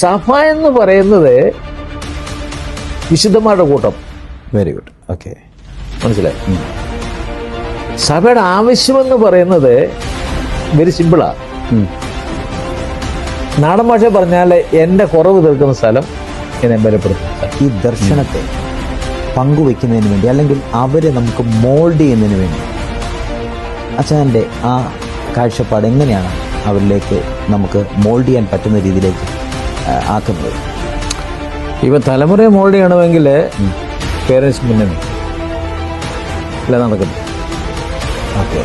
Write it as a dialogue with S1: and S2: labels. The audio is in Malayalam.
S1: സഭ എന്ന് പറയുന്നത് വിശുദ്ധന്മാരുടെ കൂട്ടം.
S2: Very good. ഓക്കെ,
S1: മനസ്സിലായി. സഭയുടെ ആവശ്യമെന്ന് പറയുന്നത് വെരി സിമ്പിളാ. നാടൻ ഭാഷ പറഞ്ഞാൽ എൻ്റെ കുറവ് തീർക്കുന്ന സ്ഥലം, എന്നെ ബലപ്പെടുത്തുന്ന.
S2: ഈ ദർശനത്തെ പങ്കുവെക്കുന്നതിന് വേണ്ടി, അല്ലെങ്കിൽ അവരെ നമുക്ക് മോൾഡ് ചെയ്യുന്നതിന് വേണ്ടി അച്ഛൻ്റെ ആ കാഴ്ചപ്പാട് എങ്ങനെയാണ് അവരിലേക്ക് നമുക്ക് മോൾഡ് ചെയ്യാൻ പറ്റുന്ന രീതിയിലേക്ക് ആക്കുന്നത്?
S1: ഇവ തലമുറയെ മോൾഡ് ചെയ്യണമെങ്കിൽ പേരൻസ് മുന്നേ അല്ല നടക്കുന്നു.
S2: ഓക്കെ.